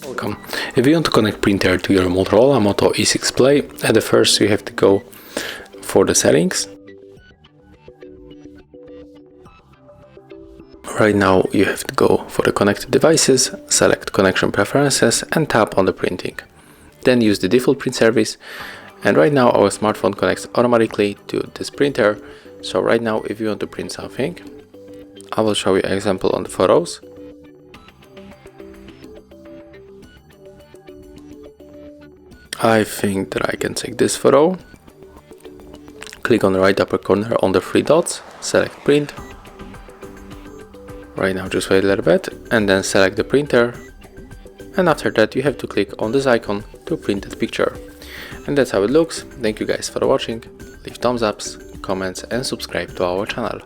Welcome. If you want to connect printer to your Motorola Moto E6 Play, at the first you have to go for the settings. Right now you have to go for the connected devices, select connection preferences and tap on the printing. Then use the default print service, and right now our smartphone connects automatically to this printer. So right now if you want to print something, I will show you an example on the photos. I think that I can take this photo. Click on the right upper corner on the three dots, select print. Right now just wait a little bit and then select the printer, and after that you have to click on this icon to print that picture. And that's how it looks. Thank you guys for watching. Leave thumbs ups, comments and subscribe to our channel.